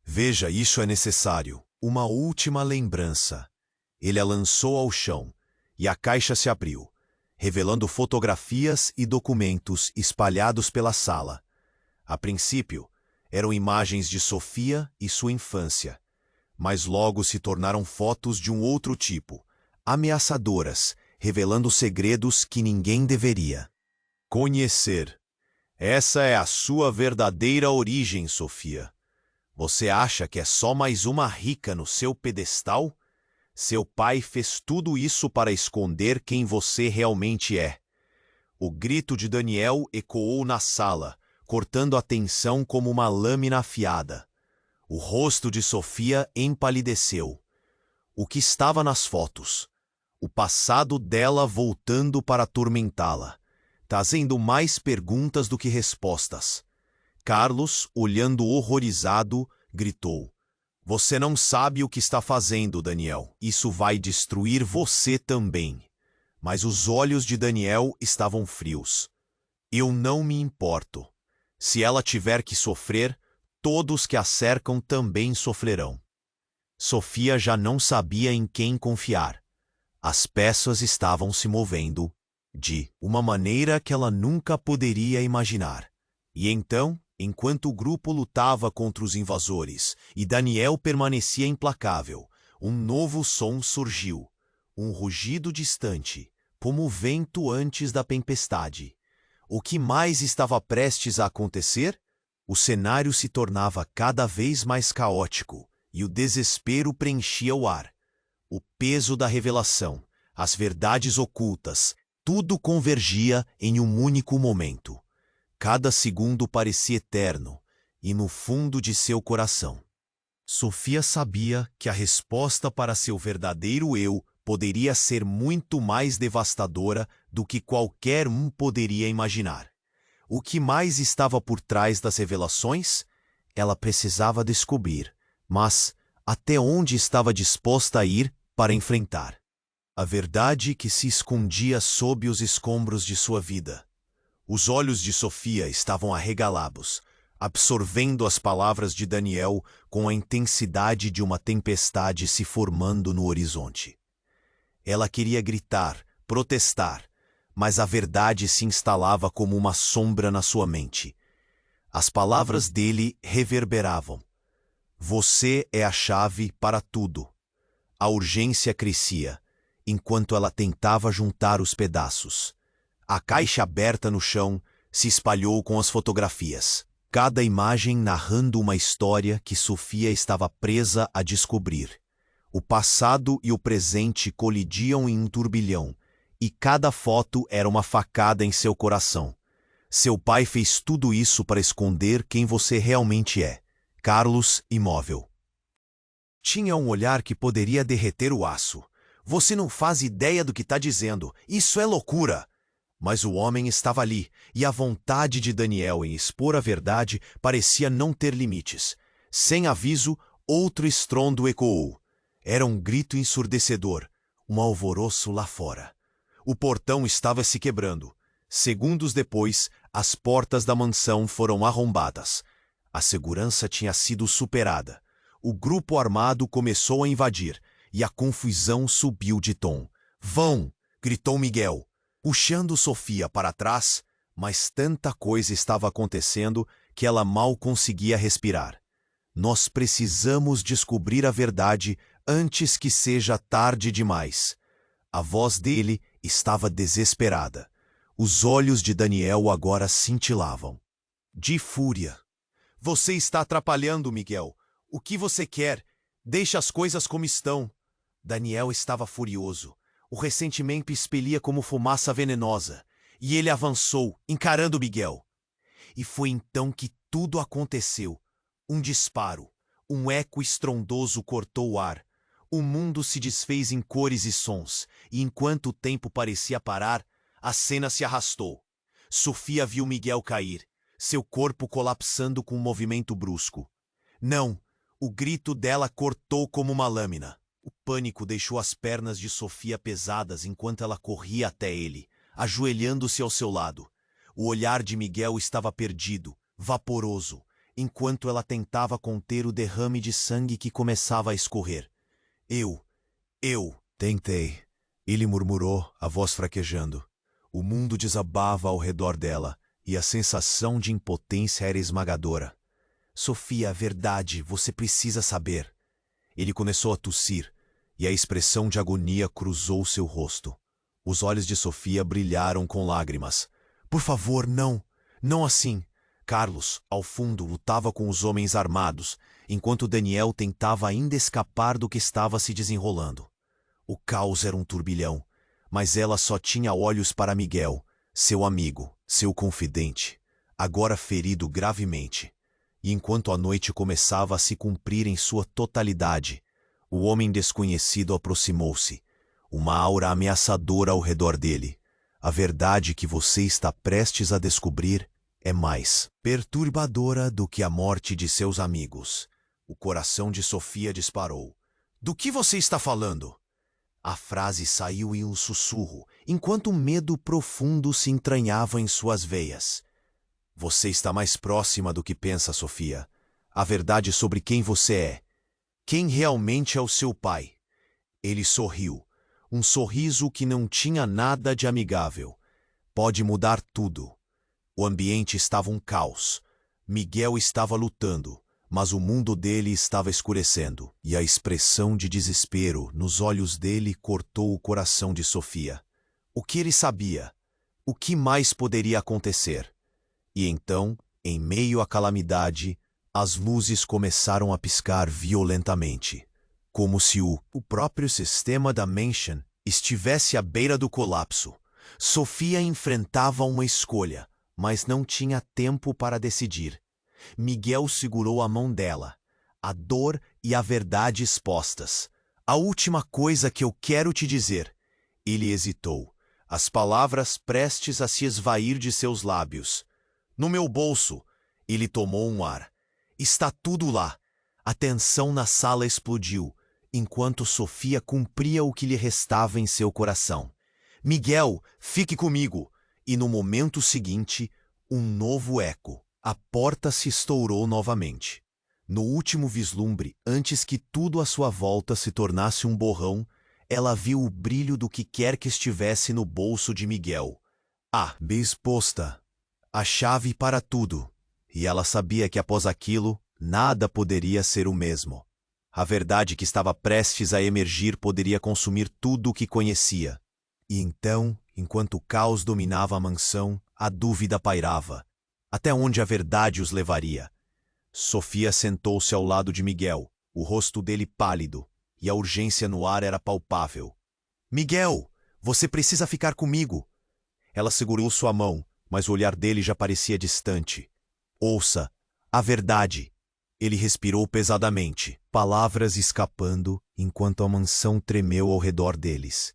Veja, isso é necessário. Uma última lembrança. Ele a lançou ao chão, e a caixa se abriu, revelando fotografias e documentos espalhados pela sala. A princípio, eram imagens de Sofia e sua infância, mas logo se tornaram fotos de um outro tipo, ameaçadoras, revelando segredos que ninguém deveria conhecer. Essa é a sua verdadeira origem, Sofia. Você acha que é só mais uma rica no seu pedestal? Seu pai fez tudo isso para esconder quem você realmente é. O grito de Daniel ecoou na sala, cortando a tensão como uma lâmina afiada. O rosto de Sofia empalideceu. O que estava nas fotos? O passado dela voltando para atormentá-la, trazendo mais perguntas do que respostas. Carlos, olhando horrorizado, gritou: Você não sabe o que está fazendo, Daniel. Isso vai destruir você também. Mas os olhos de Daniel estavam frios. Eu não me importo. Se ela tiver que sofrer, todos que a cercam também sofrerão. Sofia já não sabia em quem confiar. As peças estavam se movendo de uma maneira que ela nunca poderia imaginar. E então, enquanto o grupo lutava contra os invasores e Daniel permanecia implacável, um novo som surgiu, um rugido distante, como o vento antes da tempestade. O que mais estava prestes a acontecer? O cenário se tornava cada vez mais caótico e o desespero preenchia o ar. O peso da revelação, as verdades ocultas, tudo convergia em um único momento. Cada segundo parecia eterno, e no fundo de seu coração, Sofia sabia que a resposta para seu verdadeiro eu poderia ser muito mais devastadora do que qualquer um poderia imaginar. O que mais estava por trás das revelações? Ela precisava descobrir, mas até onde estava disposta a ir para enfrentar a verdade que se escondia sob os escombros de sua vida? Os olhos de Sofia estavam arregalados, absorvendo as palavras de Daniel com a intensidade de uma tempestade se formando no horizonte. Ela queria gritar, protestar, mas a verdade se instalava como uma sombra na sua mente. As palavras dele reverberavam. Você é a chave para tudo. A urgência crescia, enquanto ela tentava juntar os pedaços. A caixa aberta no chão se espalhou com as fotografias, cada imagem narrando uma história que Sofia estava presa a descobrir. O passado e o presente colidiam em um turbilhão, e cada foto era uma facada em seu coração. Seu pai fez tudo isso para esconder quem você realmente é. Carlos, imóvel. Tinha um olhar que poderia derreter o aço. Você não faz ideia do que está dizendo. Isso é loucura! Mas o homem estava ali, e a vontade de Daniel em expor a verdade parecia não ter limites. Sem aviso, outro estrondo ecoou. Era um grito ensurdecedor, um alvoroço lá fora. O portão estava se quebrando. Segundos depois, as portas da mansão foram arrombadas. A segurança tinha sido superada. O grupo armado começou a invadir, e a confusão subiu de tom. Vão! Gritou Miguel, puxando Sofia para trás, mas tanta coisa estava acontecendo que ela mal conseguia respirar. Nós precisamos descobrir a verdade antes que seja tarde demais. A voz dele estava desesperada. Os olhos de Daniel agora cintilavam de fúria. Você está atrapalhando, Miguel. O que você quer? Deixe as coisas como estão. Daniel estava furioso. O ressentimento expelia como fumaça venenosa. E ele avançou, encarando Miguel. E foi então que tudo aconteceu. Um disparo. Um eco estrondoso cortou o ar. O mundo se desfez em cores e sons, e enquanto o tempo parecia parar, a cena se arrastou. Sofia viu Miguel cair. seu corpo colapsando com um movimento brusco. Não! O grito dela cortou como uma lâmina. O pânico deixou as pernas de Sofia pesadas enquanto ela corria até ele, ajoelhando-se ao seu lado. O olhar de Miguel estava perdido, vaporoso, enquanto ela tentava conter o derrame de sangue que começava a escorrer. Eu tentei, ele murmurou, a voz fraquejando. O mundo desabava ao redor dela, e a sensação de impotência era esmagadora. Sofia, a verdade, você precisa saber. Ele começou a tossir, e a expressão de agonia cruzou seu rosto. Os olhos de Sofia brilharam com lágrimas. Por favor, não! Não assim! Carlos, ao fundo, lutava com os homens armados, enquanto Daniel tentava ainda escapar do que estava se desenrolando. O caos era um turbilhão, mas ela só tinha olhos para Miguel, seu amigo, seu confidente, agora ferido gravemente. E enquanto a noite começava a se cumprir em sua totalidade, o homem desconhecido aproximou-se, uma aura ameaçadora ao redor dele. A verdade que você está prestes a descobrir é mais perturbadora do que a morte de seus amigos. O coração de Sofia disparou. Do que você está falando? A frase saiu em um sussurro, enquanto um medo profundo se entranhava em suas veias. Você está mais próxima do que pensa, Sofia. A verdade sobre quem você é. Quem realmente é o seu pai. Ele sorriu. Um sorriso que não tinha nada de amigável. Pode mudar tudo. O ambiente estava um caos. Miguel estava lutando, mas o mundo dele estava escurecendo, e a expressão de desespero nos olhos dele cortou o coração de Sofia. O que ele sabia? O que mais poderia acontecer? E então, em meio à calamidade, as luzes começaram a piscar violentamente, como se o próprio sistema da Mansion estivesse à beira do colapso. Sofia enfrentava uma escolha, mas não tinha tempo para decidir. Miguel segurou a mão dela, a dor e a verdade expostas. A última coisa que eu quero te dizer. Ele hesitou, as palavras prestes a se esvair de seus lábios. No meu bolso. Ele tomou um ar. Está tudo lá. A tensão na sala explodiu, enquanto Sofia cumpria o que lhe restava em seu coração. Miguel, fique comigo. E no momento seguinte, um novo eco. A porta se estourou novamente. No último vislumbre, antes que tudo à sua volta se tornasse um borrão, ela viu o brilho do que quer que estivesse no bolso de Miguel. A bisposta. A chave para tudo. E ela sabia que após aquilo, nada poderia ser o mesmo. A verdade que estava prestes a emergir poderia consumir tudo o que conhecia. E então, enquanto o caos dominava a mansão, a dúvida pairava. Até onde a verdade os levaria? Sofia sentou-se ao lado de Miguel, o rosto dele pálido, e a urgência no ar era palpável. Miguel, você precisa ficar comigo. Ela segurou sua mão, mas o olhar dele já parecia distante. Ouça, a verdade. Ele respirou pesadamente, palavras escapando enquanto a mansão tremeu ao redor deles.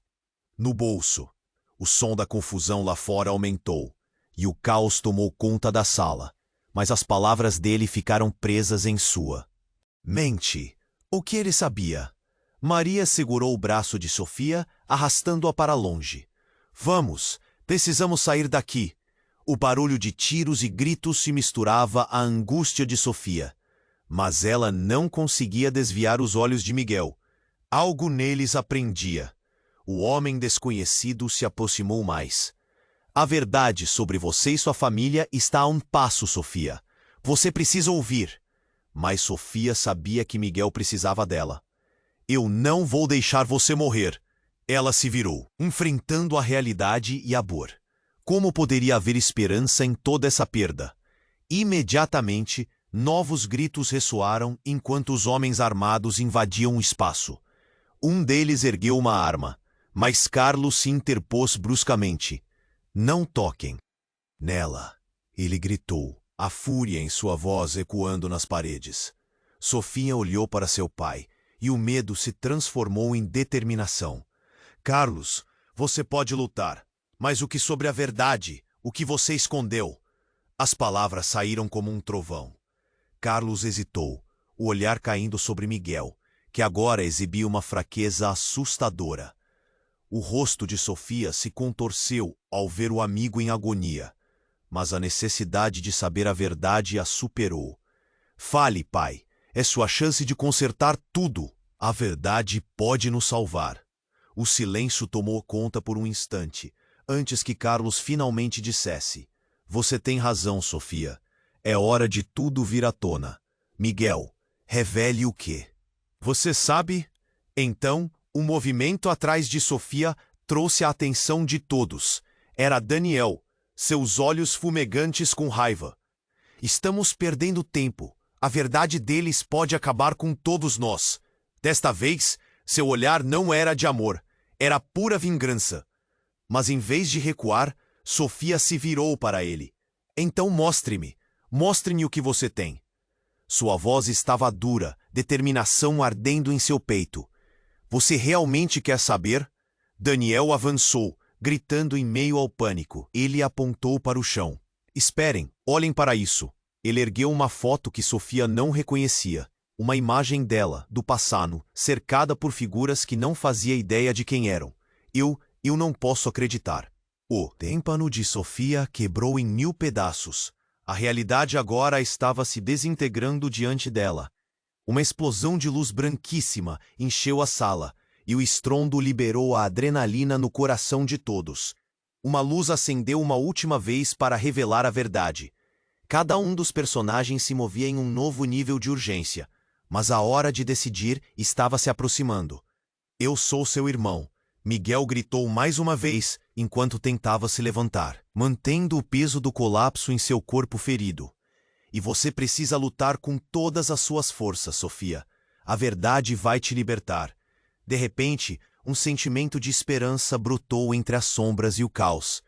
No bolso, o som da confusão lá fora aumentou, e o caos tomou conta da sala, mas as palavras dele ficaram presas em sua mente. O que ele sabia? Maria segurou o braço de Sofia, arrastando-a para longe. Vamos, precisamos sair daqui. O barulho de tiros e gritos se misturava à angústia de Sofia. Mas ela não conseguia desviar os olhos de Miguel. Algo neles a prendia. O homem desconhecido se aproximou mais. A verdade sobre você e sua família está a um passo, Sofia. Você precisa ouvir. Mas Sofia sabia que Miguel precisava dela. Eu não vou deixar você morrer. Ela se virou, enfrentando a realidade e a dor. Como poderia haver esperança em toda essa perda? Imediatamente, novos gritos ressoaram enquanto os homens armados invadiam o espaço. Um deles ergueu uma arma, mas Carlos se interpôs bruscamente. Não toquem nela, ele gritou, a fúria em sua voz ecoando nas paredes. Sofia olhou para seu pai, e o medo se transformou em determinação. Carlos, você pode lutar. Mas o que sobre a verdade? O que você escondeu? As palavras saíram como um trovão. Carlos hesitou, o olhar caindo sobre Miguel, que agora exibia uma fraqueza assustadora. O rosto de Sofia se contorceu ao ver o amigo em agonia, mas a necessidade de saber a verdade a superou. Fale, pai, é sua chance de consertar tudo. A verdade pode nos salvar. O silêncio tomou conta por um instante, antes que Carlos finalmente dissesse: Você tem razão, Sofia. É hora de tudo vir à tona. Miguel, revele o quê? Você sabe? Então, o movimento atrás de Sofia trouxe a atenção de todos. Era Daniel, seus olhos fumegantes com raiva. Estamos perdendo tempo. A verdade deles pode acabar com todos nós. Desta vez, seu olhar não era de amor, era pura vingança. Mas em vez de recuar, Sofia se virou para ele. Então mostre-me o que você tem. Sua voz estava dura, determinação ardendo em seu peito. Você realmente quer saber? Daniel avançou, gritando em meio ao pânico. Ele apontou para o chão. Esperem, olhem para isso. Ele ergueu uma foto que Sofia não reconhecia. Uma imagem dela, do passado, cercada por figuras que não fazia ideia de quem eram. Eu não posso acreditar. O tímpano de Sofia quebrou em 1000 pedaços. A realidade agora estava se desintegrando diante dela. Uma explosão de luz branquíssima encheu a sala, e o estrondo liberou a adrenalina no coração de todos. Uma luz acendeu uma última vez para revelar a verdade. Cada um dos personagens se movia em um novo nível de urgência, mas a hora de decidir estava se aproximando. Eu sou seu irmão, Miguel gritou mais uma vez enquanto tentava se levantar, mantendo o peso do colapso em seu corpo ferido. E você precisa lutar com todas as suas forças, Sofia. A verdade vai te libertar. De repente, um sentimento de esperança brotou entre as sombras e o caos.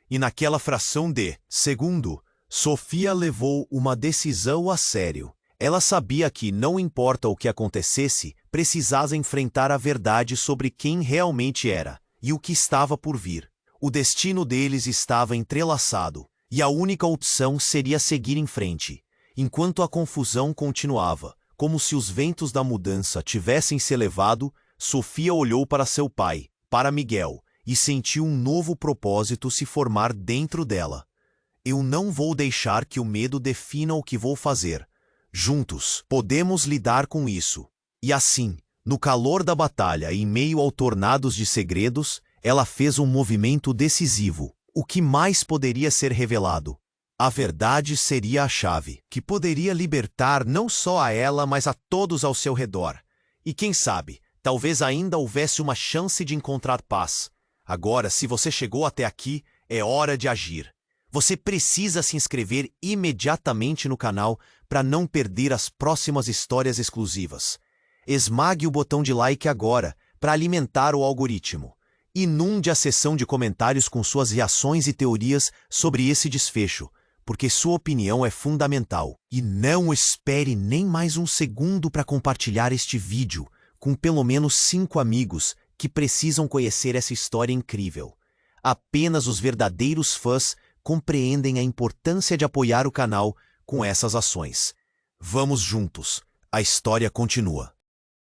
E naquela fração de segundo, Sofia levou uma decisão a sério. Ela sabia que, não importa o que acontecesse, precisava enfrentar a verdade sobre quem realmente era e o que estava por vir. O destino deles estava entrelaçado, e a única opção seria seguir em frente. Enquanto a confusão continuava, como se os ventos da mudança tivessem se elevado, Sofia olhou para seu pai, para Miguel, e sentiu um novo propósito se formar dentro dela. Eu não vou deixar que o medo defina o que vou fazer. Juntos, podemos lidar com isso. E assim, no calor da batalha e em meio ao tornados de segredos, ela fez um movimento decisivo. O que mais poderia ser revelado? A verdade seria a chave, que poderia libertar não só a ela, mas a todos ao seu redor. E quem sabe, talvez ainda houvesse uma chance de encontrar paz. Agora, se você chegou até aqui, é hora de agir. Você precisa se inscrever imediatamente no canal para não perder as próximas histórias exclusivas. Esmague o botão de like agora para alimentar o algoritmo. Inunde a seção de comentários com suas reações e teorias sobre esse desfecho, porque sua opinião é fundamental. E não espere nem mais um segundo para compartilhar este vídeo com pelo menos 5 amigos que precisam conhecer essa história incrível. Apenas os verdadeiros fãs compreendem a importância de apoiar o canal com essas ações. Vamos juntos, a história continua.